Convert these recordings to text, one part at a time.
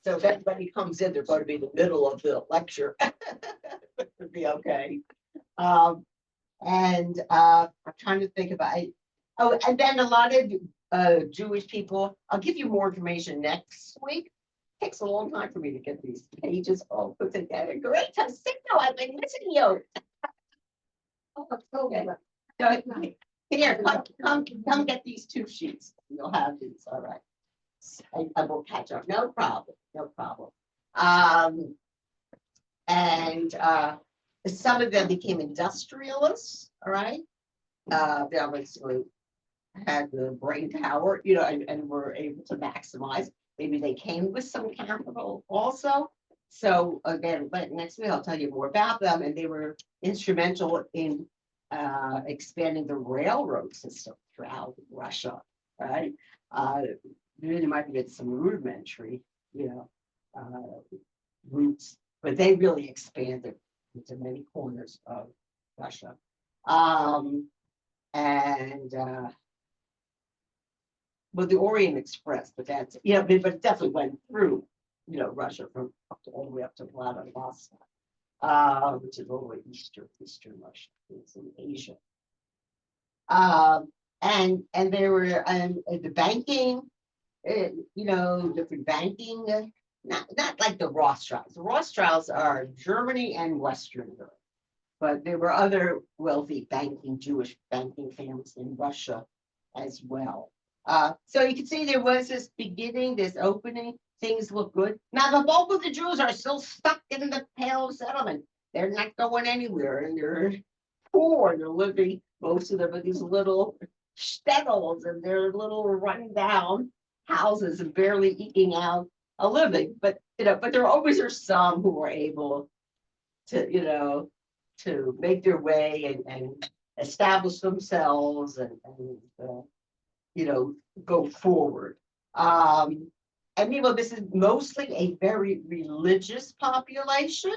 So if everybody comes in, they're going to be in the middle of the lecture. It'll be okay. Um, and I'm trying to think about it. Oh, and then a lot of Jewish people. I'll give you more information next week. It takes a long time for me to get these pages all put together. Great, Signal, I've been missing you. Oh, okay. So, here, come get these 2 sheets. You'll have these. All right. I will catch up. No problem. No problem. And some of them became industrialists. All right. They obviously had the brain power, and were able to maximize. Maybe they came with some capital also. So again, but next week I'll tell you more about them. And they were instrumental in expanding the railroad system throughout Russia, right? There might be some rudimentary, routes, but they really expanded into many corners of Russia. And well, the Orient Express, but that's, but it definitely went through, Russia from all the way up to Vladivostok, which is all the way eastern Russia. It's in Asia. And there were the banking, different banking, not like the Rothschilds. The Rothschilds are Germany and Western Europe, but there were other wealthy Jewish banking families in Russia as well. So you can see there was this beginning, this opening. Things look good. Now, the bulk of the Jews are still stuck in the Pale of Settlement. They're not going anywhere, and they're poor. They're living, most of them, in these little shtetls and their little run-down houses and barely eking out a living. But there always are some who are able to, to make their way and establish themselves and go forward. This is mostly a very religious population.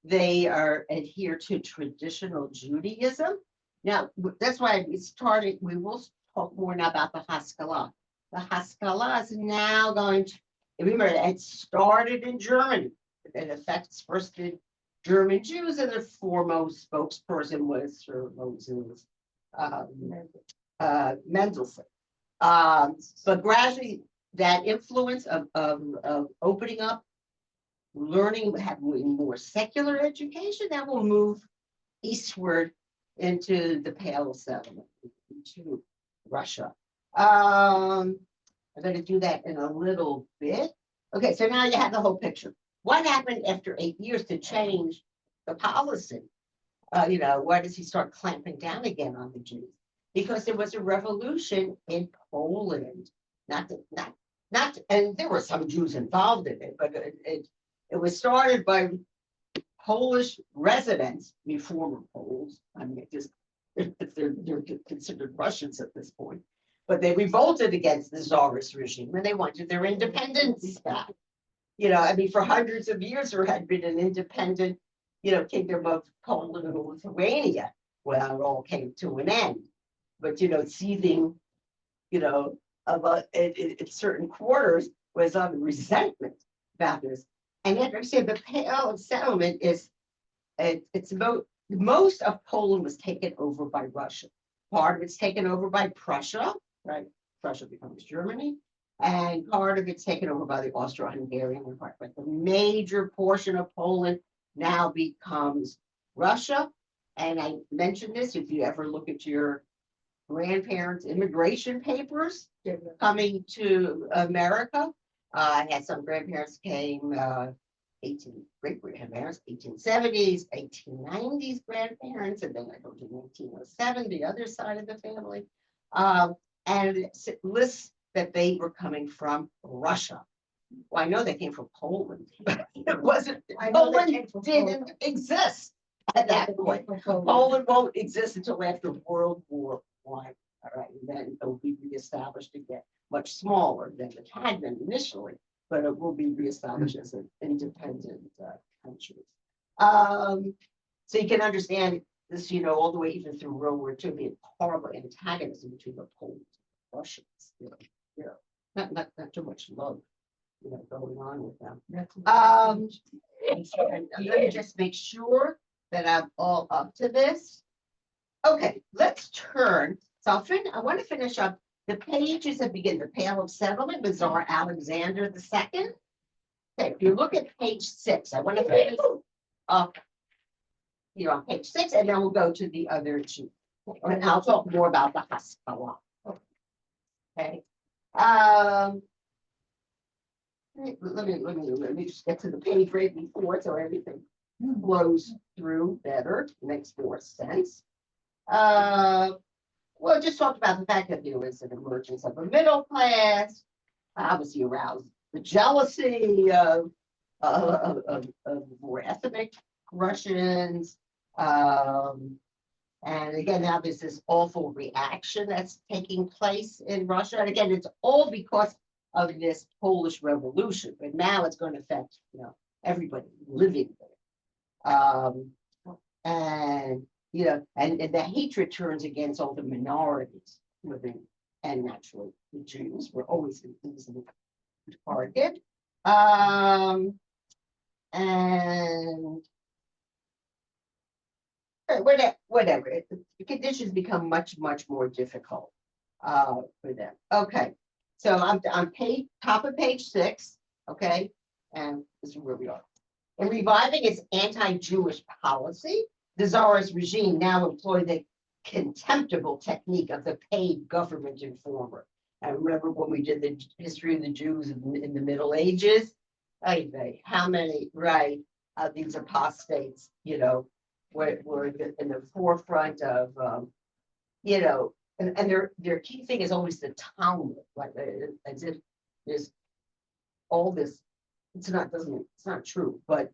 They are adhere to traditional Judaism. Now, that's why we will talk more now about the Haskalah. The Haskalah is now going to, remember, it started in Germany. It affects first the German Jews, and the foremost spokesperson was Sir Moses Mendelssohn. But gradually, that influence of opening up, learning, having more secular education, that will move eastward into the Pale of Settlement, into Russia. I'm going to do that in a little bit. Okay, so now you have the whole picture. What happened after 8 years to change the policy? Why does he start clamping down again on the Jews? Because there was a revolution in Poland. And there were some Jews involved in it, but it was started by Polish residents, former Poles. I mean, they're considered Russians at this point, but they revolted against the Tsarist regime and they wanted their independence back. For hundreds of years there had been an independent, kingdom of Poland and Lithuania. Well, it all came to an end. But seething, about in certain quarters was on resentment about this. And you have to understand the Pale of Settlement is, it's about, most of Poland was taken over by Russia. Part of it's taken over by Prussia, right? Prussia becomes Germany. And part of it's taken over by the Austro-Hungarian Empire. But the major portion of Poland now becomes Russia. And I mentioned this, if you ever look at your grandparents' immigration papers coming to America. I had some grandparents came, great-grandparents, 1870s, 1890s grandparents, and then I go to 1907, the other side of the family. And it lists that they were coming from Russia. Well, I know they came from Poland. It wasn't, Poland didn't exist at that point. Poland won't exist until after World War I. All right, and then it will be reestablished again, much smaller than it had been initially, but it will be reestablished as an independent country. So you can understand this, all the way even through World War II, being horrible antagonism between the Poles and the Russians. Not too much love going on with them. And let me just make sure that I'm all up to this. Okay, let's turn. So I want to finish up the pages that begin the Pale of Settlement with Tsar Alexander II. Okay, if you look at page 6, I want to finish up here on page 6, and then we'll go to the other two. And I'll talk more about the Haskalah. Okay. Let me just get to the page right before so everything flows through better, makes more sense. Well, just talked about the fact that there was an emergence of a middle class, obviously aroused the jealousy of more ethnic Russians. And again, now there's this awful reaction that's taking place in Russia. And again, it's all because of this Polish Revolution, but now it's going to affect, everybody living there. And the hatred turns against all the minorities living, and naturally the Jews were always an easy target. And whatever, the conditions become much more difficult for them. Okay, so I'm on top of page 6. Okay, and this is where we are. In reviving its anti-Jewish policy, the Tsarist regime now employed the contemptible technique of the paid government informer. I remember when we did the history of the Jews in the Middle Ages. How many, right, these apostates, were in the forefront of, and their key thing is always the Talmud, like as if there's all this. It's not true, but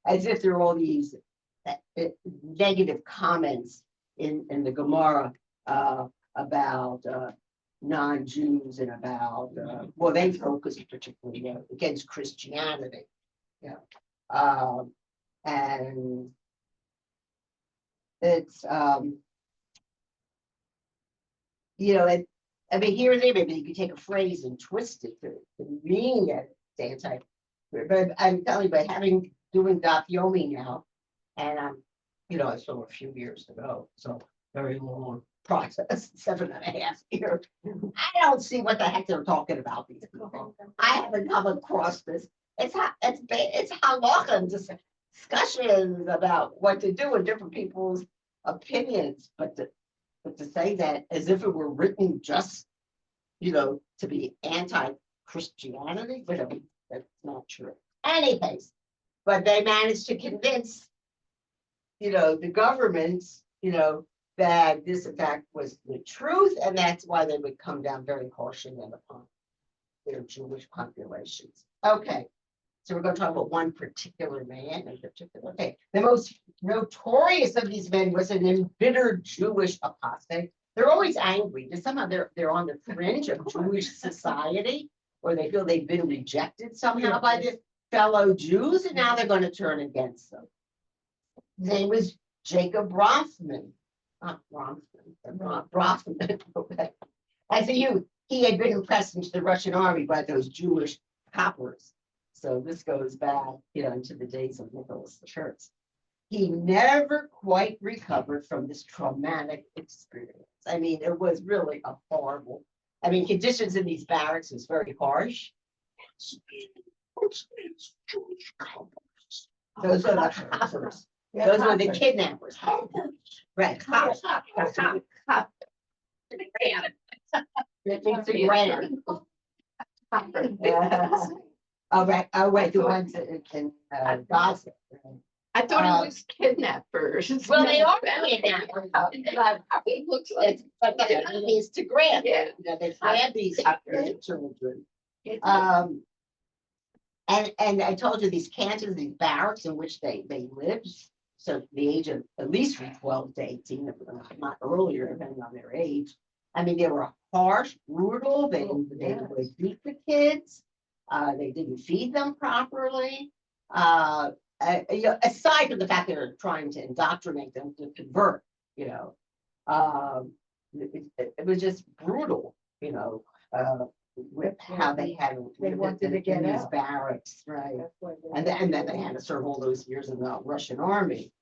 as if there are all these negative comments in the Gemara about non-Jews and about well, they focus particularly against Christianity, and it's I mean, here and there, maybe you could take a phrase and twist it to mean that it's anti. But I'm telling you, by doing Daf Yomi now, and I saw a few years ago, so very long process, 7.5 years. I don't see what the heck they're talking about. These people, I haven't come across this. It's halacha and discussions about what to do with different people's opinions, but to say that as if it were written just, to be anti-Christianity, whatever, that's not true. Anyways, but they managed to convince, the governments, that this in fact was the truth, and that's why they would come down very harshly upon their Jewish populations. Okay, so we're going to talk about one particular man in particular. Okay, the most notorious of these men was an embittered Jewish apostate. They're always angry. Somehow they're on the fringe of Jewish society, or they feel they've been rejected somehow by their fellow Jews, and now they're going to turn against them. His name was Jacob Bronfman. Not Bronfman, Bronfman. As a youth, he had been impressed into the Russian army by those Jewish coppers. So this goes back, into the days of Nicholas the First. He never quite recovered from this traumatic experience. I mean, it was really a horrible. I mean, conditions in these barracks was very harsh. Those are the coppers. Those were the kidnappers. Right. Cops. Oh, right. The ones in Gaza. I thought it was kidnappers. Well, they are kidnappers. It looks like, but the enemy is to grab. Yeah. They grab these children. And I told you these cantons, these barracks in which they lived, so the age of at least from 12 to 18, if not earlier, depending on their age. I mean, they were harsh, brutal. They would beat the kids. They didn't feed them properly. Aside from the fact they were trying to indoctrinate them to convert, it was just brutal. whip, how they had. They wanted to get in these out. barracks, right? That's why they- And then they had to serve all those years in the Russian army.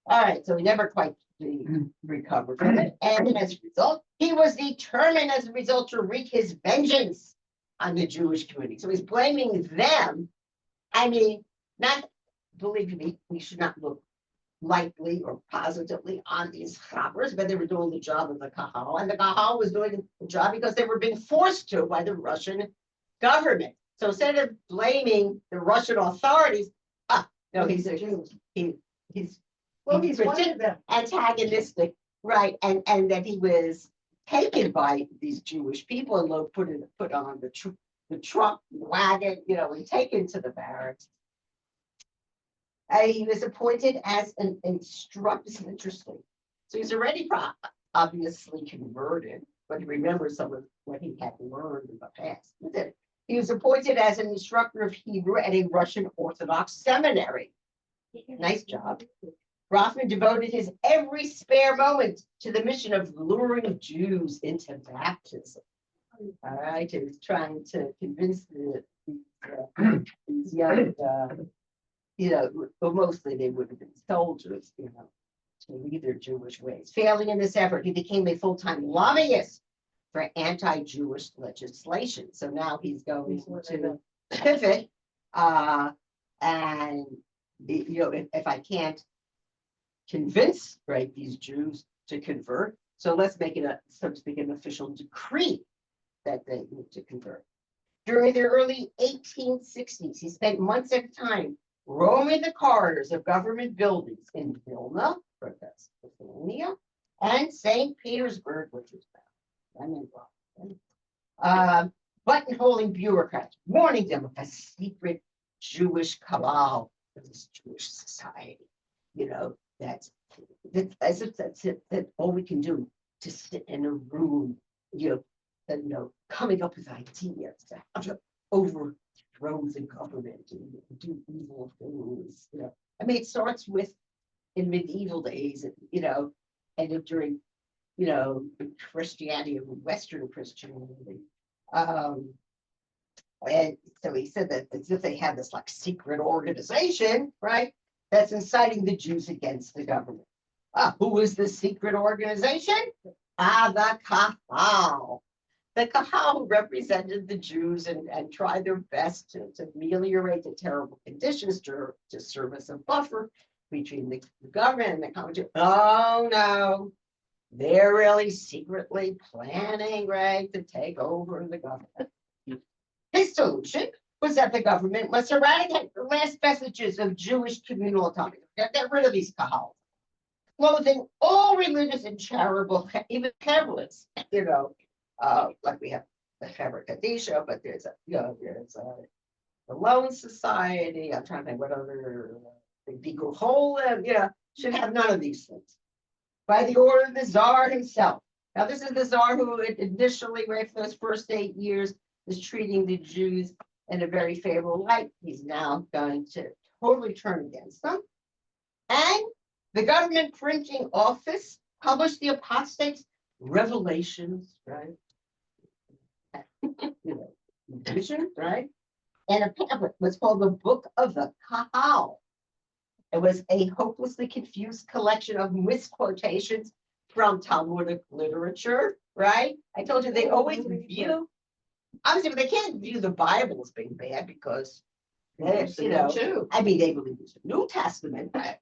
All right, so he never quite recovered from it. And as a result, he was determined as a result to wreak his vengeance on the Jewish community. So he's blaming them. I mean, not, believe me, we should not look lightly or positively on these choppers, but they were doing the job of the Kahal. And the Kahal was doing the job because they were being forced to by the Russian government. So instead of blaming the Russian authorities, no, he's Well, he's one of them. antagonistic, right? And that he was taken by these Jewish people and put on the truck, the wagon, and taken to the barracks. He was appointed as an instructor. This is interesting. So he's already obviously converted, but he remembers some of what he had learned in the past. He was appointed as an instructor of Hebrew at a Russian Orthodox seminary. Nice job. Rothman devoted his every spare moment to the mission of luring Jews into baptism. All right, he was trying to convince these young, but mostly they would have been soldiers, to leave their Jewish ways. Failing in this effort, he became a full-time lobbyist for anti-Jewish legislation. So now he's going to pivot, and if I can't convince these Jews to convert, so let's make it so to speak an official decree that they need to convert. During the early 1860s, he spent months at a time roaming the corridors of government buildings in Vilna, Lithuania, and St. Petersburg, which is buttonholing bureaucrats, warning them of a secret Jewish cabal for this Jewish society. That's as if that's it, that all we can do to sit in a room, coming up with ideas to overthrow the government and do evil things. I mean, it starts with in medieval days, and during, Christianity and Western Christianity. And so he said that as if they had this like secret organization, right? That's inciting the Jews against the government. Who is this secret organization? The Kahal. The Kahal represented the Jews and tried their best to ameliorate the terrible conditions to serve as a buffer between the government and the common Jew. Oh no, they're really secretly planning, to take over the government. His solution was that the government must eradicate the last vestiges of Jewish communal autonomy. Get rid of these Kahal, clothing all religious and charitable, even Catholics, like we have the Hebrew Kadisha, but there's the Lone Society. I'm trying to think what other, the Bikur Cholim, should have none of these things. By the order of the Tsar himself. Now, this is the Tsar who initially, for those first 8 years, was treating the Jews in a very favorable light. He's now going to totally turn against them. And the government printing office published the apostates' revelations, vision, and a pamphlet was called the Book of the Kahal. It was a hopelessly confused collection of misquotations from Talmudic literature, I told you they always view, obviously, but they can't view the Bible as being bad because, I mean, they believe it's the New Testament, but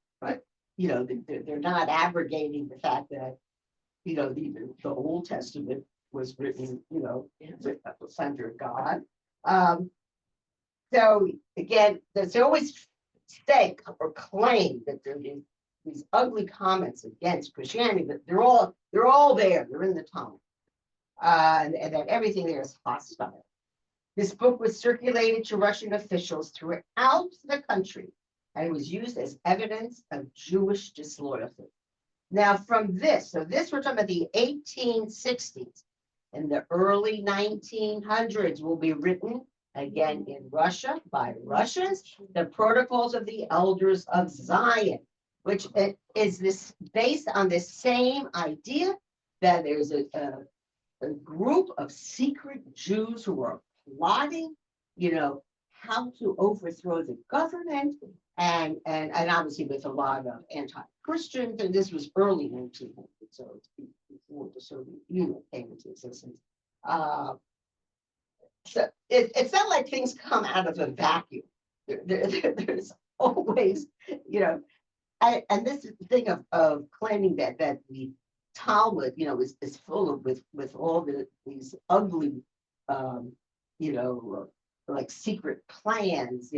they're not abrogating the fact that, the Old Testament was written, with the center of God. So again, there's always stake or claim that there are these ugly comments against Christianity, but they're all there. They're in the Talmud, and that everything there is hostile. This book was circulated to Russian officials throughout the country, and it was used as evidence of Jewish disloyalty. Now, from this, we're talking about the 1860s, and the early 1900s will be written again in Russia by Russians, the Protocols of the Elders of Zion, which is this based on the same idea that there's a a group of secret Jews who were plotting, how to overthrow the government, and obviously with a lot of anti-Christians, and this was early 1900s, so it's before the Soviet Union came into existence. So it's not like things come out of a vacuum. There's always, and this is the thing of claiming that the Talmud, is full of with all these ugly, like secret plans,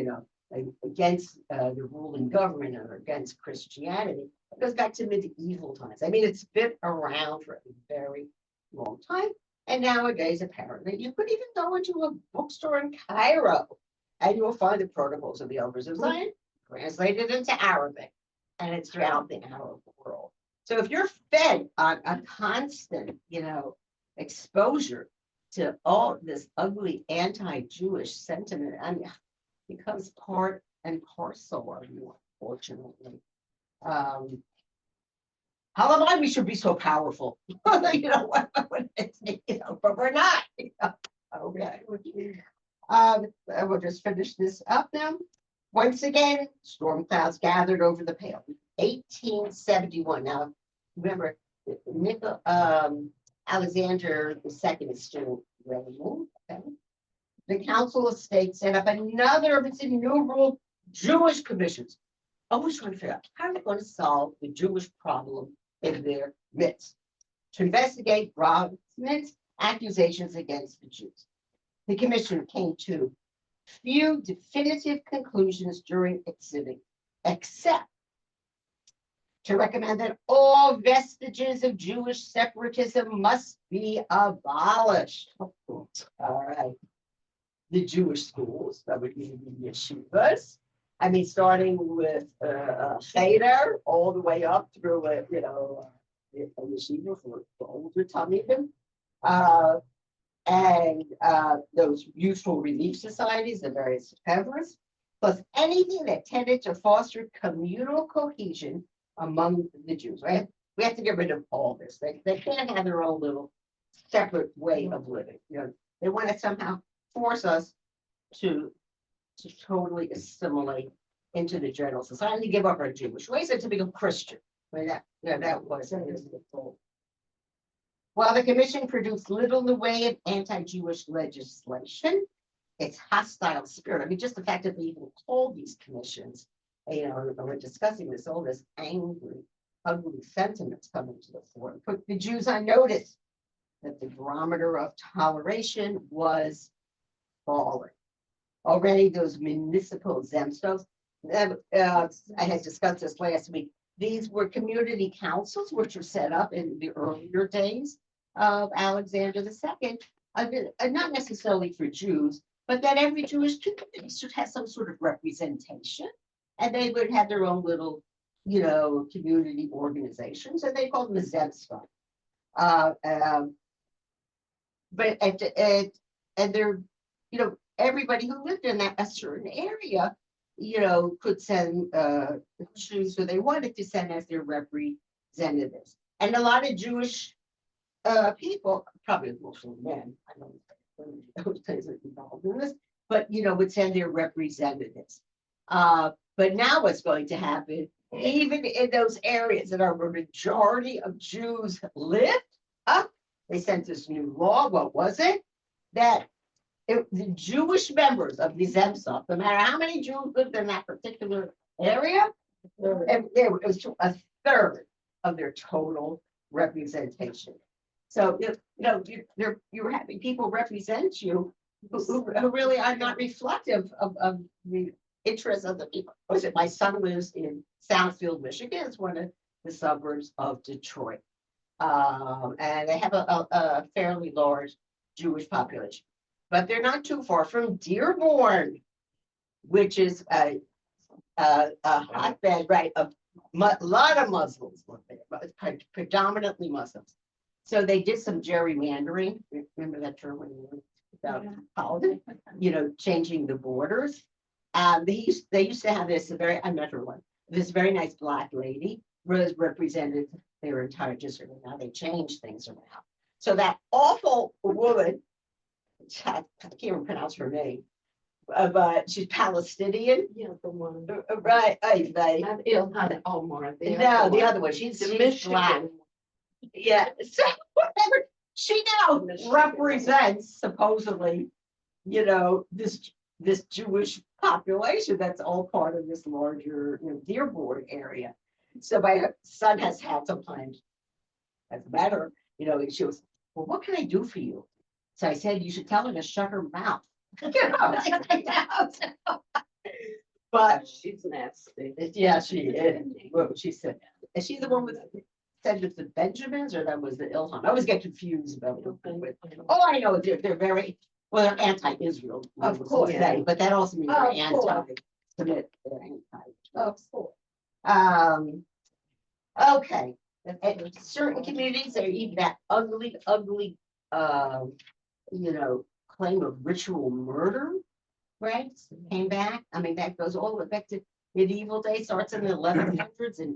like against the ruling government or against Christianity. It goes back to medieval times. I mean, it's been around for a very long time. And nowadays, apparently, you could even go into a bookstore in Cairo and you will find the protocols of the elders of Zion translated into Arabic. And it's throughout the Arab world. So if you're fed on a constant, exposure to all this ugly anti-Jewish sentiment, I mean, it becomes part and parcel of you, unfortunately. How am I? We should be so powerful, but we're not. Okay. We'll just finish this up now. Once again, storm clouds gathered over the Pale. 1871. Now, remember, Alexander II is still reigning. Okay? The Council of State set up another of its innumerable Jewish commissions. Always trying to figure out how are they going to solve the Jewish problem in their midst, to investigate Brahmins' accusations against the Jews. The commission came to few definitive conclusions during its sitting, except to recommend that all vestiges of Jewish separatism must be abolished. All right. The Jewish schools, that would be the yeshivas. I mean, starting with Cheder all the way up through, a yeshiva for older Talmidim. And those useful relief societies, the various fevers, plus anything that tended to foster communal cohesion among the Jews, right? We have to get rid of all this. They can't have their own little separate way of living. They want to somehow force us to totally assimilate into the general society, give up our Jewish ways, and to become Christian. I mean, that was the goal. While the commission produced little in the way of anti-Jewish legislation, its hostile spirit, I mean, just the fact that they even called these commissions, we're discussing this, all this angry, ugly sentiments coming to the fore, put the Jews on notice that the barometer of toleration was falling. Already those municipal zemstos, I had discussed this last week. These were community councils, which were set up in the earlier days of Alexander II, not necessarily for Jews, but that every Jewish community should have some sort of representation, and they would have their own little, community organizations, and they called them the zemstva. And they're, everybody who lived in a certain area, could send choose who they wanted to send as their representatives. And a lot of Jewish people, probably mostly men, I don't know those guys are involved in this, but would send their representatives. But now what's going to happen, even in those areas that are where majority of Jews lived, they sent this new law. What was it? That the Jewish members of the Zemsov, no matter how many Jews lived in that particular area, it was a third of their total representation. So, you're having people represent you who really are not reflective of the interests of the people. My son lives in Southfield, Michigan. It's one of the suburbs of Detroit. And they have a fairly large Jewish population. But they're not too far from Dearborn, which is a hotbed, right, of a lot of Muslims, predominantly Muslims. So they did some gerrymandering. Remember that term when you were about politics? Changing the borders. They used to have this I met her one. This very nice black lady was represented their entire district. Now they changed things around. So that awful woman, I can't even pronounce her name, but she's Palestinian, Yeah, the one. right? They, Not Ilhan Omar. no, the other one, she's The black. Michigan. Yeah, so whatever, she now Michigan. represents supposedly, this Jewish population that's all part of this larger, Dearborn area. So my son has had sometimes, that's better, she was, well, what can I do for you? So I said, you should tell her to shut her mouth. But She's nasty. yeah, she is. Well, she said, is she the one with, said it's the Benjamins or that was the Ilhan? I always get confused about them. Oh, I know, they're very, well, they're anti-Israel. Of course. But that also means they're Of course. anti-Semitic. They're anti. Of course. Okay. And certain communities are even that ugly, claim of ritual murder, right? Came back. I mean, that goes all the way back to medieval days, starts in the 1100s in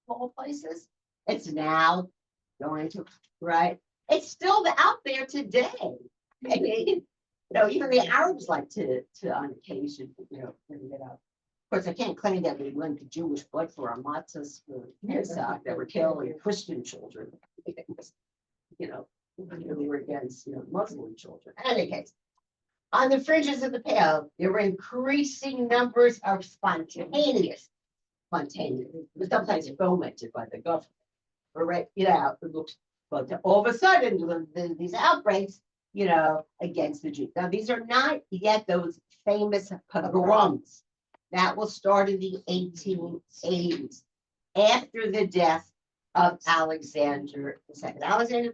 all places. It's now going to, right? It's still out there today. I mean, even the Arabs like to on occasion, bring it up. Of course, I can't claim that we went to Jewish blood for our matzahs for Pesach that were killing Christian children. We were against, Muslim children. In any case, on the fringes of the pale, there were increasing numbers of spontaneous, but sometimes fomented by the government. Or right, but all of a sudden, these outbreaks, against the Jews. Now, these are not yet those famous pogroms. That will start in the 1880s, after the death of Alexander II. Alexander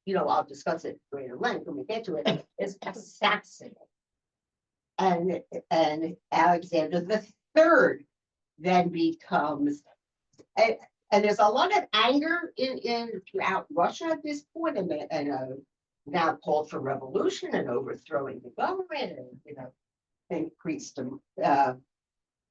II, I'll discuss it greater length when we get to it, is assassinated. And Alexander III then becomes, and there's a lot of anger in throughout Russia at this point, and now called for revolution and overthrowing the government, and increased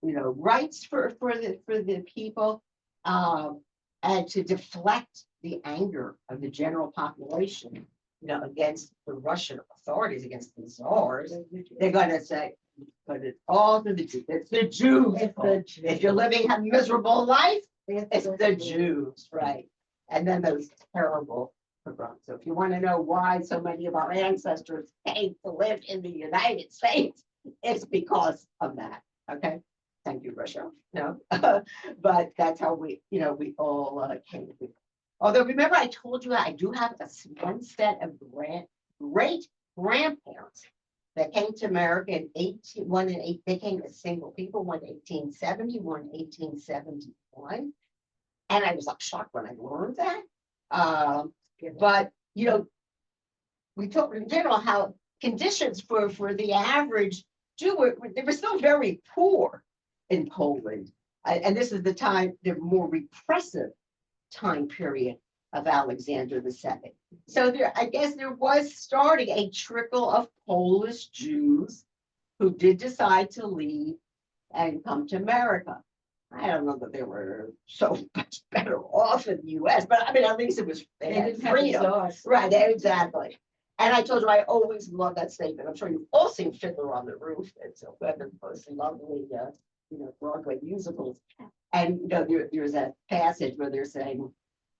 rights for the people, and to deflect the anger of the general population, against the Russian authorities, against the czars. They're going to say, but it's all to the Jews. It's the Jews. If you're living a miserable life, it's the Jews, right? And then those terrible pogroms. So if you want to know why so many of our ancestors came to live in the United States, it's because of that. Okay. Thank you, Russia. No, but that's how we all came to be. Although remember, I told you I do have one set of great grandparents that came to America in they came as single people, one in 1870, one in 1871. And I was like shocked when I learned that. But we talked in general how conditions for the average Jew they were still very poor in Poland. And this is the more repressive time period of Alexander II. So I guess there was starting a trickle of Polish Jews who did decide to leave and come to America. I don't know that they were so much better off in the US, but I mean, at least they had freedom. Right, exactly. And I told you, I always love that statement. I'm sure you've all seen Fiddler on the Roof. It's a most lovely, Broadway musicals. And, there's that passage where they're saying,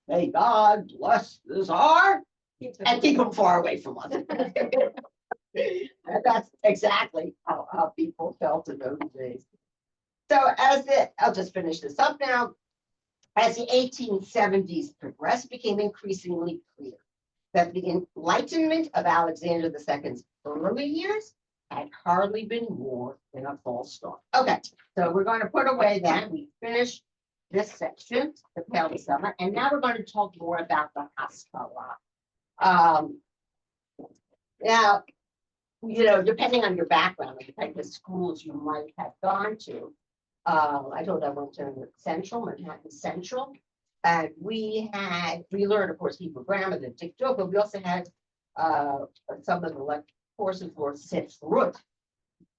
may God bless the Tsar and keep him far away from us. And that's exactly how people felt in those days. So I'll just finish this up now. As the 1870s progressed, it became increasingly clear that the enlightenment of Alexander II's early years had hardly been more than a false start. Okay, so we're going to put away that. We finished this section, the Pale Summer, and now we're going to talk more about the Haskalah. Now, depending on your background, the type of schools you might have gone to, I told I went to Manhattan Central, and we learned, of course, Hebrew grammar, the Dikdot, but we also had some of the courses were Sifrut.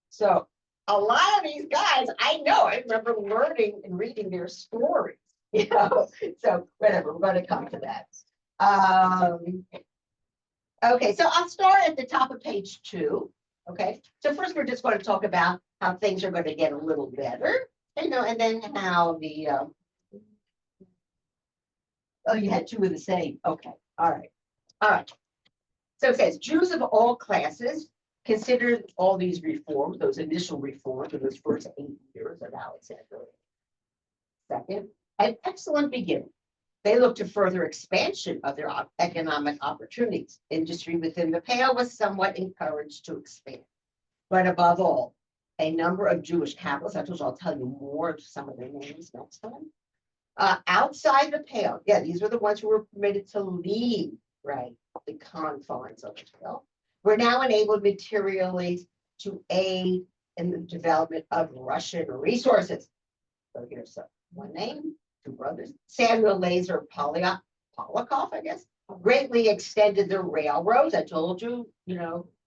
So a lot of these guys, I remember learning and reading their stories, So whatever, we're going to come to that. Okay, so I'll start at the top of page 2. Okay, so first we're just going to talk about how things are going to get a little better, and then how the oh, you had 2 of the same. Okay, all right. So it says Jews of all classes considered all these reforms, those initial reforms in those first 8 years of Alexander II, an excellent beginning. They looked to further expansion of their economic opportunities. Industry within the Pale was somewhat encouraged to expand. But above all, a number of Jewish capitalists, I told you I'll tell you more of some of their names next time, outside the Pale, yeah, these were the ones who were permitted to leave, right, the confines of the Pale, were now enabled materially to aid in the development of Russian resources. So here's one name. 2 brothers, Samuel Laser Polikoff, I guess, greatly extended the railroads. I told you,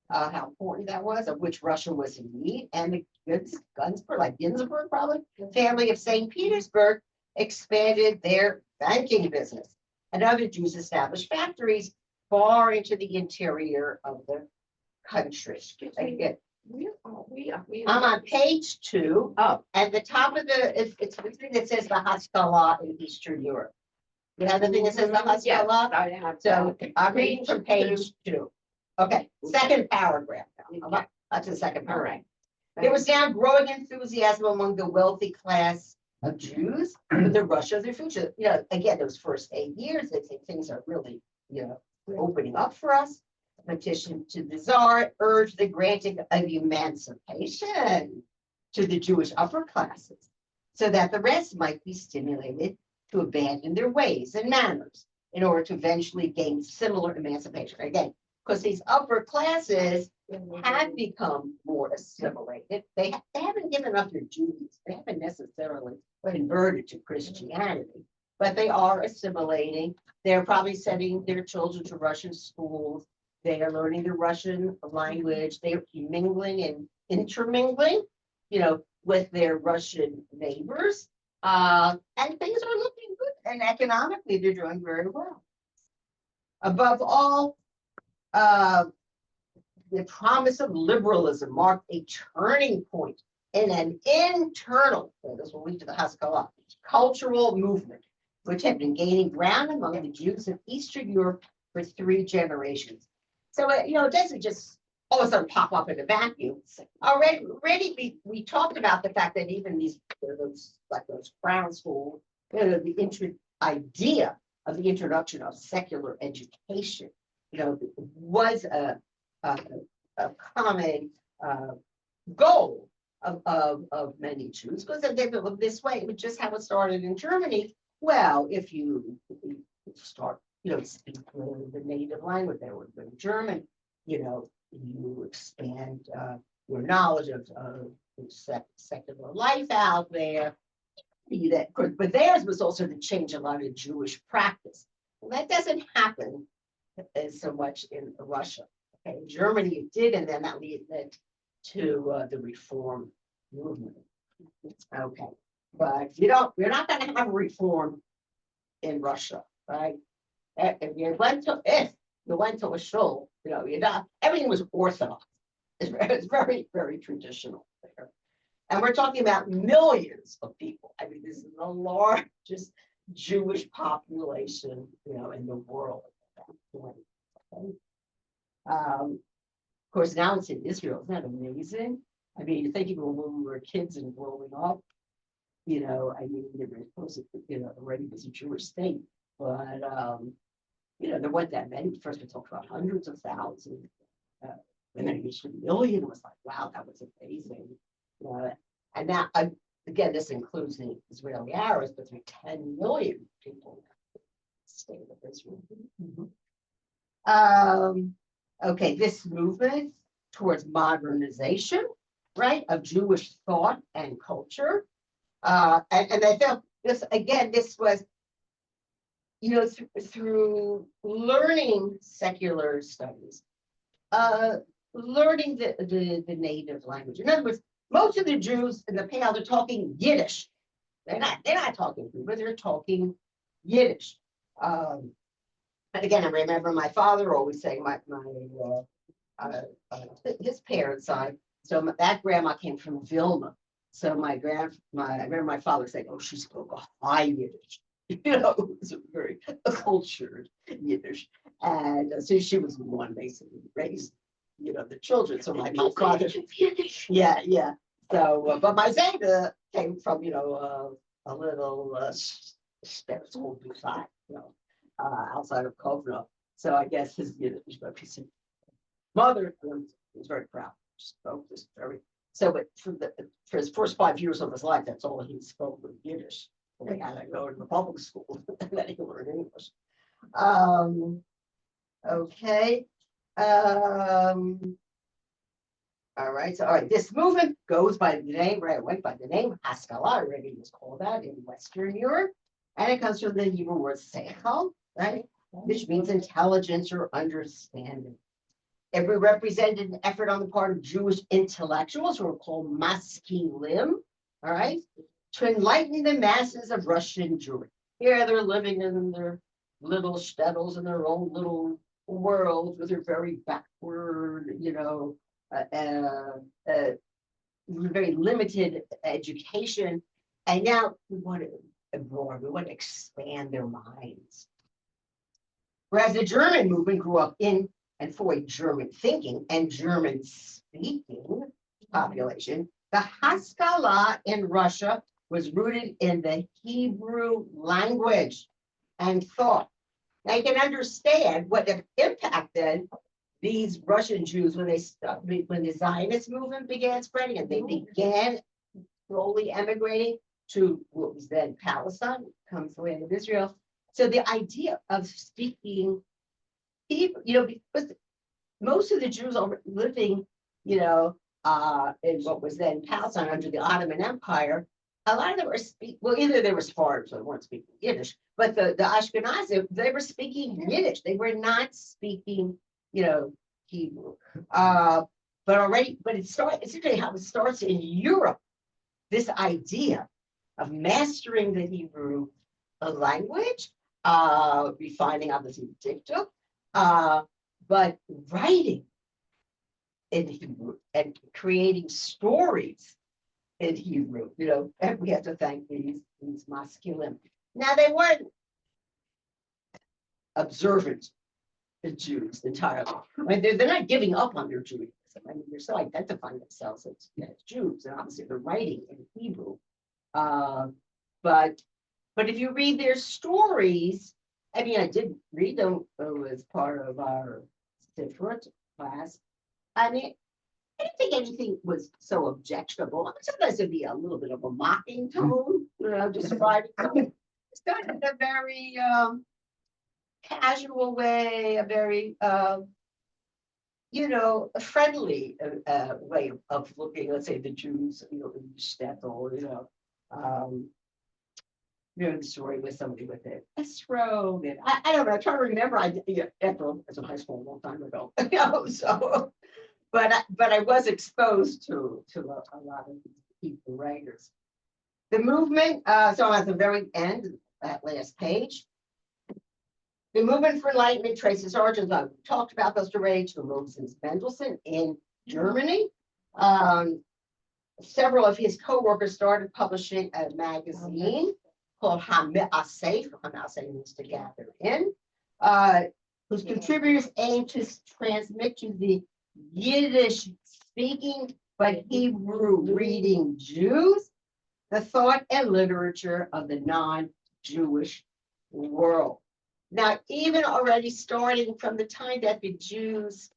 how important that was, of which Russia was in need, and the Gunsberg, like Ginsburg, probably, family of St. Petersburg expanded their banking business. And other Jews established factories far into the interior of the country. I'm on page 2. Oh. At the top of it's the thing that says the Haskalah in Eastern Europe. You have the thing that says the Yes, Haskalah? I have So that. I'm reading from page 2. Okay, second paragraph now. Okay. That's the second All paragraph. right. There was now growing enthusiasm among the wealthy class of Jews for the Russia of their future. Again, those first 8 years, they think things are really, opening up for us. Petition to the Tsar urged the granting of emancipation to the Jewish upper classes, so that the rest might be stimulated to abandon their ways and manners in order to eventually gain similar emancipation. Again, because these upper classes have become more assimilated. They haven't given up their duties. They haven't necessarily converted to Christianity, but they are assimilating. They're probably sending their children to Russian schools. They are learning the Russian language. They're mingling and intermingling, with their Russian neighbors. And things are looking good. And economically, they're doing very well. Above all, the promise of liberalism marked a turning point in an internal, this will lead to the Haskalah, cultural movement, which had been gaining ground among the Jews of Eastern Europe for 3 generations. So, it doesn't just all of a sudden pop up in a vacuum. Already we talked about the fact that even those crown schools, the idea of the introduction of secular education, was a common goal of many Jews, because if they look this way, it was just how it started in Germany. Well, if you start, speaking the native language, they were German, you expand your knowledge of secular life out there. But theirs was also to change a lot of Jewish practice. Well, that doesn't happen so much in Russia. Okay, in Germany it did, and then that led to the reform movement. Okay, but you're not going to have reform in Russia, right? If you went to a shul, you're not. Everything was orthodox. It's very, very traditional there. And we're talking about millions of people. I mean, this is the largest Jewish population, in the world at that point. Okay? Of course, now it's in Israel. Isn't that amazing? I mean, you think even when we were kids and growing up, they were supposed to, already was a Jewish state, but there wasn't that many. First, we talked about hundreds of thousands. And then it reached a million. It was like, wow, that was amazing. And now, again, this includes the Israeli Arabs, but there are 10 million people in the state of Israel. Okay, this movement towards modernization, right, of Jewish thought and culture. And I felt this was, through learning secular studies, learning the native language. In other words, most of the Jews in the Pale are talking. They're not talking Hebrew, they're talking Yiddish. And again, I remember my father always saying his parents' side. So that grandma came from Vilna. So I remember my father saying, "Oh, she spoke a high Yiddish." You know, it was a very cultured Yiddish, and so she was the one basically raised, the children. So my father, yeah, yeah. So, but my Zeta came from, a little school beside, outside of Kovno. So I guess his Yiddish, but his mother was very proud. Spoke this very so. But for his first 5 years of his life, that's all he spoke was Yiddish. And they had to go to the public school, and then he learned English. Okay. All right. So, all right. This movement goes by the name, right? Went by the name Haskalah. Already was called that in Western Europe, and it comes from the Hebrew word seichel, right? Which means intelligence or understanding. It represented an effort on the part of Jewish intellectuals who are called maskilim, all right, to enlighten the masses of Russian Jewry. Here they're living in their little shtetls in their own little world with their very backward, very limited education. And now we want to broaden, we want to expand their minds. Whereas the German movement grew up in and for a German thinking and German speaking population, the Haskalah in Russia was rooted in the Hebrew language and thought. Now you can understand what impacted these Russian Jews when the Zionist movement began spreading and they began slowly emigrating to what was then Palestine, comes the land of Israel. So the idea of speaking Hebrew, because most of the Jews are living, in what was then Palestine under the Ottoman Empire, a lot of them were either they were Spartans, so they weren't speaking Yiddish, but the Ashkenazi, they were speaking Yiddish. They were not speaking, Hebrew. But it's interesting how it starts in Europe, this idea of mastering the Hebrew language, refining obviously dictum, but writing in Hebrew and creating stories in Hebrew, and we have to thank these masculine. Now they weren't observant Jews entirely. I mean, they're not giving up on their Judaism. I mean, they're still identifying themselves as Jews, and obviously they're writing in Hebrew. But if you read their stories, I mean, I did read them as part of our Sifrut class. I mean, I didn't think anything was so objectionable. Sometimes it'd be a little bit of a mocking tone, describing something. It's done in a very casual way, a very a friendly way of looking. Let's say the Jews, in shtetl, the story with somebody with a throat. And I don't know. I'm trying to remember. After as a high school a long time ago. So, but I was exposed to a lot of these people writers. The movement. So at the very end, that last page. The movement for enlightenment traces origins. We talked about those already to Moses Mendelssohn in Germany. Several of his co-workers started publishing a magazine called Ha'asef. Ha'asef means to gather in, whose contributors aim to transmit to the Yiddish speaking but Hebrew reading Jews the thought and literature of the non-Jewish world. Now, even already starting from the time that the Jews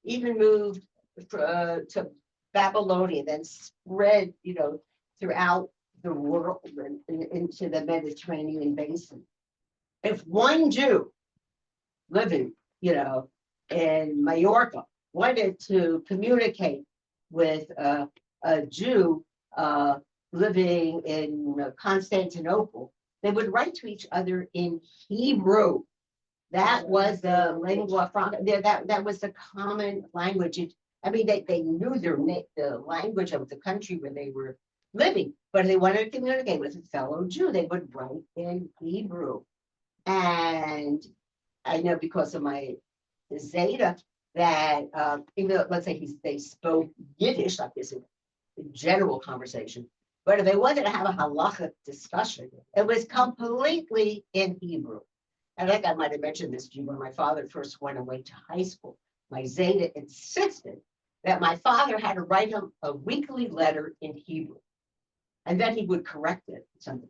even moved to Babylonia, then spread, throughout the world and into the Mediterranean basin. If one Jew living, in Majorca wanted to communicate with a Jew living in Constantinople, they would write to each other in Hebrew. That was the lingua franca. That was the common language. I mean, they knew the language of the country where they were living, but if they wanted to communicate with a fellow Jew, they would write in Hebrew. And I know because of my Zeta that even though, let's say they spoke Yiddish like this in general conversation, but if they wanted to have a halacha discussion, it was completely in Hebrew. I think I might have mentioned this to you when my father first went away to high school. My Zeta insisted that my father had to write him a weekly letter in Hebrew, and then he would correct it. Something.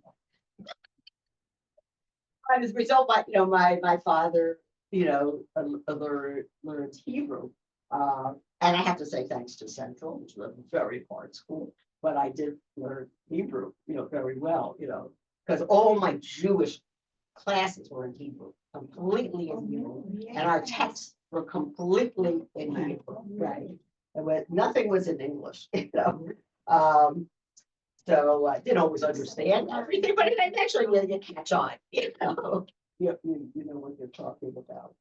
As a result, my father, learned Hebrew. And I have to say thanks to Central, which was a very hard school, but I did learn Hebrew, very well, because all my Jewish classes were in Hebrew, completely in Hebrew, and our texts were completely in Hebrew, right? Nothing was in English, So I didn't always understand everything, but eventually you catch on, you know what you're talking about.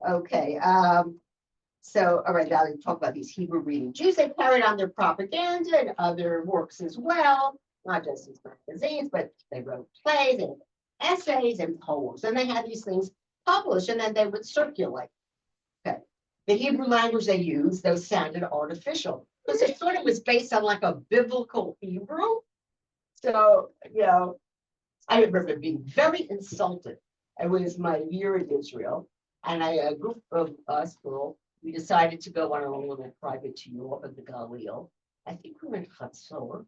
Okay, so all right, now we talk about these Hebrew reading Jews. They carried on their propaganda and other works as well, not just as magazines, but they wrote plays and essays and poems, and they had these things published, and then they would circulate. Okay, the Hebrew language they used, those sounded artificial because it sort of was based on like a biblical Hebrew. So, I remember being very insulted. It was my year in Israel, and a group of us girls, we decided to go on our own private tour of the Galil. I think we were in Chatzor.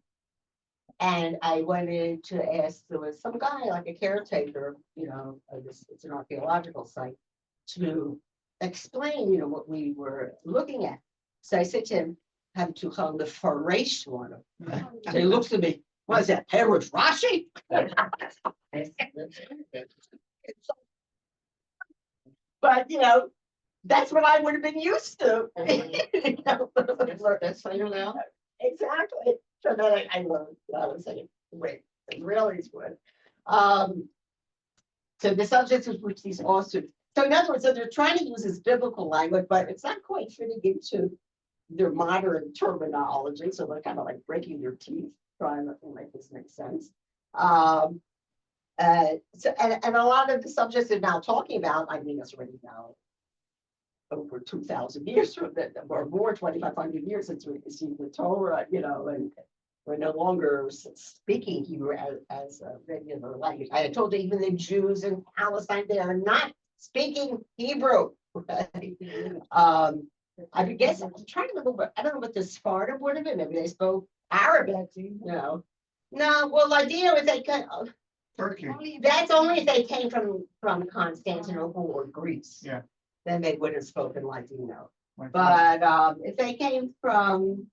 And I wanted to ask, there was some guy, like a caretaker, it's an archaeological site, to explain, what we were looking at. So I said to him, have to call the Farash one. So he looks at me, what is that, Herod Rashi? But, that's what I would have been used to. That's how you now. Exactly. So then I learned, I was saying, wait, it really is good. So the subjects with which these authors, so in other words, so they're trying to use this biblical language, but it's not quite fitting into their modern terminology. So they're kind of like breaking their teeth, trying to make this make sense. So and a lot of the subjects they're now talking about, I mean, it's already now over 2,000 years or more, 2,500 years since we received the Torah, and we're no longer speaking Hebrew as a regular language. I told you, even the Jews in Palestine, they are not speaking Hebrew. Right? I guess I'm trying to remember. I don't know what the Sparta would have been. Maybe they spoke Arabic. No, well, idea is they can. Turkey. That's only if they came from Constantinople or Greece. Yeah. Then they would have spoken Ladino. My But if they came from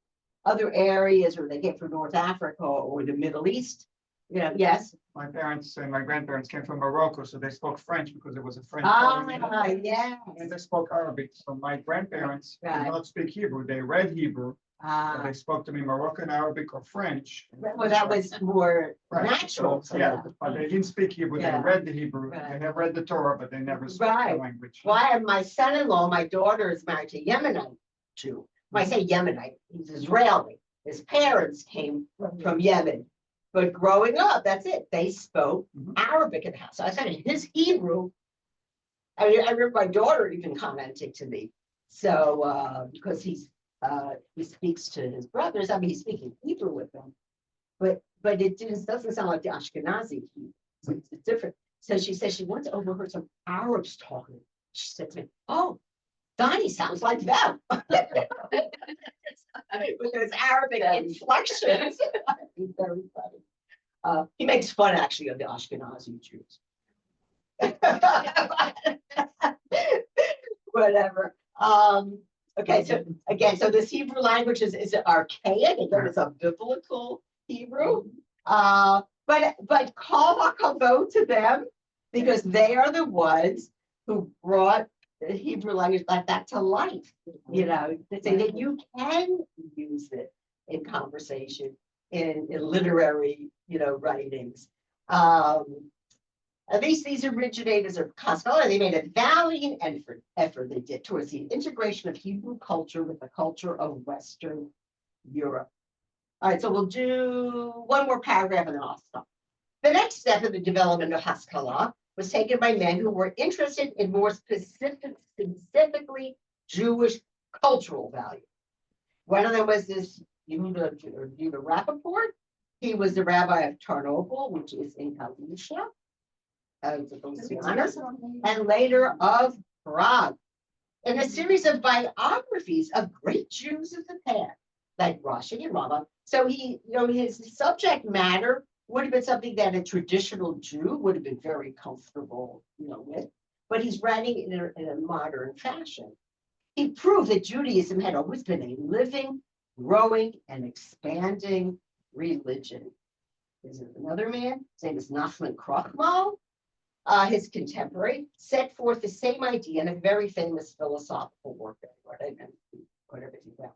other areas, or they came from North Africa or the Middle East, yes. My parents and my grandparents came from Morocco, so they spoke French because it was a French colony. Yeah. And they spoke Arabic. So my grandparents did Right. not speak Hebrew. They read Hebrew. But they spoke to me Moroccan, Arabic, or French. Well, that was more Right. natural. So, yeah, but they didn't speak Hebrew. Yeah. They read the Hebrew. Right. They have read the Torah, but they never spoke Right. the language. Well, my son-in-law, my daughter is married to Yemenite Jew. When I say Yemenite, he's Israeli. His parents came from Yemen. But growing up, that's it. They spoke Arabic in the house. So I said his Hebrew. I remember my daughter even commenting to me. So because he speaks to his brothers. I mean, he's speaking Hebrew with them, but it doesn't sound like the Ashkenazi Hebrew. It's different. So she said she once overheard some Arabs talking. She said to me, "Oh, Donnie sounds like them." With those Arabic inflections. He's very funny. He makes fun actually of the Ashkenazi Jews. Whatever. Okay, so again, so this Hebrew language is archaic. Again, it's a biblical Hebrew. But call hakavod to them, because they are the ones who brought the Hebrew language like that to life. To say that you can use it in conversation, in literary, writings. At least these originators of Haskalah, they made a valiant effort they did towards the integration of Hebrew culture with the culture of Western Europe. All right, so we'll do one more paragraph and then I'll stop. The next step in the development of Haskalah was taken by men who were interested in more specifically Jewish cultural value. One of them was this Yehuda Rappaport. He was the rabbi of Tarnovo, which is in Galicia, and later of Prague. In a series of biographies of great Jews of the past, like Rashi and Rambam. So he, his subject matter would have been something that a traditional Jew would have been very comfortable, with, but he's writing in a modern fashion. He proved that Judaism had always been a living, growing, and expanding religion. There's another man, his name is Nachman Krochmal. His contemporary set forth the same idea in a very famous philosophical work, whatever you will.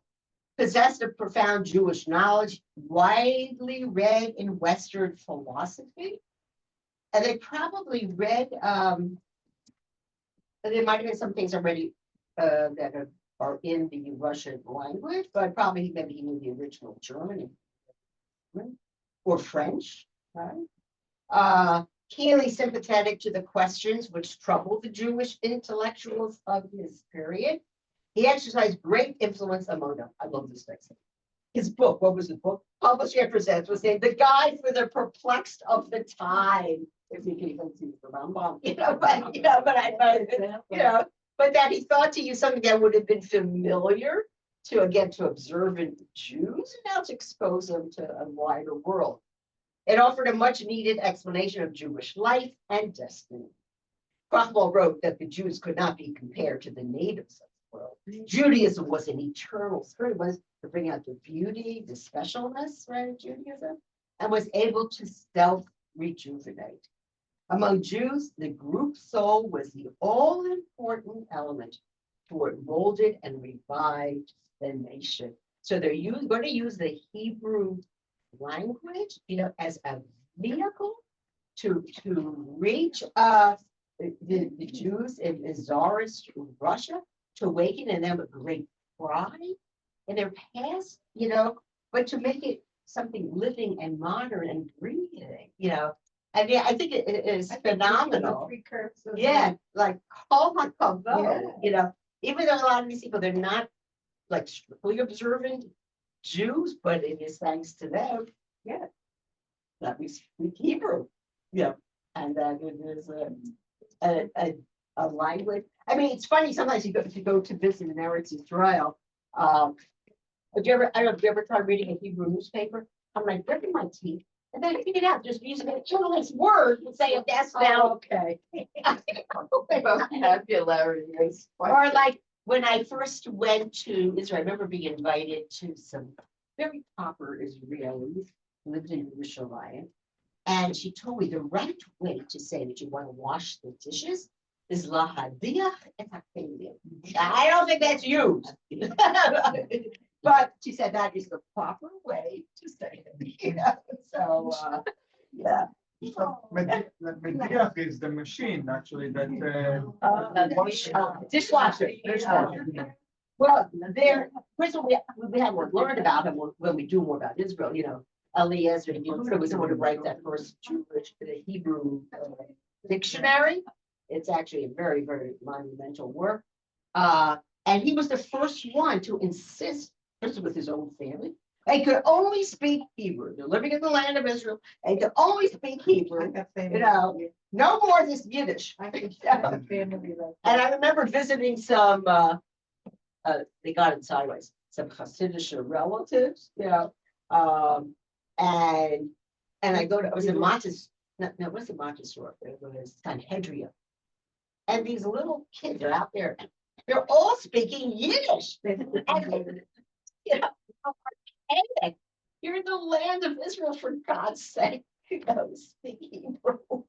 Possessed of profound Jewish knowledge, widely read in Western philosophy, and they probably read. There might have been some things already that are in the Russian language, but probably maybe he knew the original German or French, right? Keenly sympathetic to the questions which troubled the Jewish intellectuals of his period. He exercised great influence among them. I love this text. His book, what was the book? Published and Presents, was named The Guide for the Perplexed of the Time. If you can even see the Rambam, but that he thought to use something that would have been familiar to observant Jews, and now to expose them to a wider world. It offered a much needed explanation of Jewish life and destiny. Krochmal wrote that the Jews could not be compared to the natives of the world. Judaism was an eternal spirit, was to bring out the beauty, the specialness, right, of Judaism, and was able to self-rejuvenate. Among Jews, the group soul was the all-important element for it molded and revived the nation. So they're going to use the Hebrew language, as a vehicle to reach the Jews in Tsarist Russia, to awaken in them a great pride in their past, but to make it something living and modern and breathing, I mean, I think it is phenomenal. Yeah, like Kol HaKavod, even though a lot of these people, they're not like strictly observant Jews, but it is thanks to them, that we speak Hebrew, and that it is a language. I mean, it's funny sometimes you go to visit in Eretz Israel. I don't know if you ever tried reading a Hebrew newspaper? I'm like breaking my teeth, and then I figured out just using a English word and say that's now okay. Vocabulary is or like when I first went to Israel, I remember being invited to some very proper Israelis who lived in Yerushalayim. And she told me the right way to say that you want to wash the dishes is lahadiach et hakelim. I don't think that's used. But she said that is the proper way to say it. So, yeah. So Mediach is the machine actually that Dishwasher. Well, first of all, we have learned about him when we do more about Israel, Eliezer Yehuda was the one to write that first Jewish, the Hebrew dictionary. It's actually a very, very monumental work. And he was the first one to insist, first with his own family, they could only speak Hebrew. They're living in the land of Israel. They could only speak Hebrew. No more this Yiddish. And I remember visiting some, they got it sideways, some Hasidic relatives, and I was in what's the Montessori? It was Sanhedria. And these little kids are out there, they're all speaking Yiddish. And, you're in the land of Israel, for God's sake, speak Hebrew.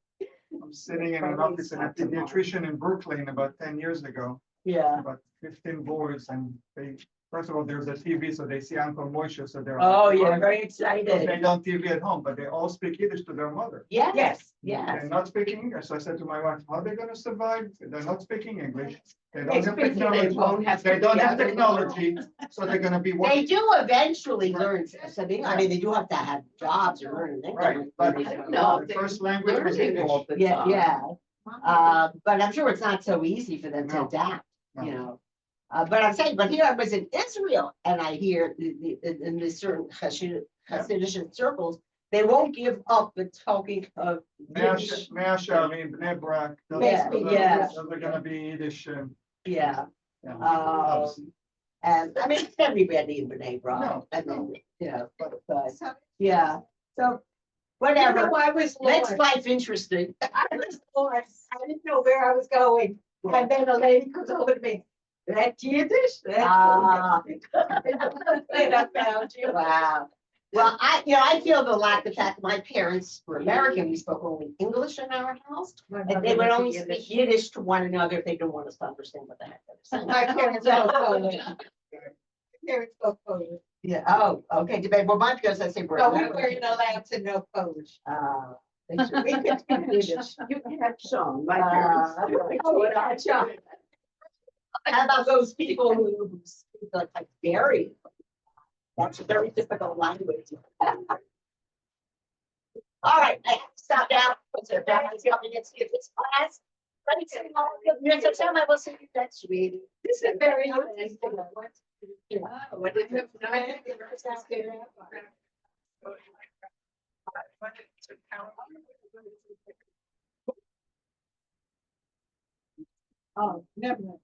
I'm sitting in an office in a pediatrician in Brooklyn about 10 years ago. Yeah. About 15 boys, and first of all, there's a TV, so they see Uncle Moshe, so they're Very so excited. they don't TV at home, but they all speak Yiddish to their mother. Yes. They're not speaking English. So I said to my wife, how are they going to survive? They're not speaking English. They don't have technology. They don't have technology, so they're going to be They working. do eventually learn something. I mean, they do have to have jobs or learn. Right, but I don't know. the first language was English. Yeah. But I'm sure it's not so easy for them to No. adapt, No. you know. But I'm saying, but here I was in Israel and I hear in the certain Hasidic circles, they won't give up the talking of Yiddish. Mea Shearim, Bnei Brak. Those Yeah, yeah. those are gonna be Yiddish. Yeah, Yeah. um, and I mean, everybody in B'nai Brak, No, I no. mean, yeah, but, yeah, so, You whatever, know, I was makes lost. life interesting. I was lost. I didn't know where I was going. And then a lady comes over to me. That's Yiddish? Ah. And I found you. Wow. Well, I feel the lack of fact, my parents were American, we spoke only English in our house. And they would only speak Yiddish to one another if they didn't want us to understand what the heck they were saying. My parents spoke Polish. My parents spoke Polish. Yeah, oh, okay, debate, well, my parents, I say. No, we weren't allowed to know Polish. They should- We could speak Yiddish. You can have Sean, my Uh, parents. Oh, what I John. How about those people who speak like very? That's a very difficult language. All right, I have to stop now, because they're back, coming in, see if this class. Ready to go, you're to tell me, we'll see you next week. This is very interesting. What did you Oh, never mind.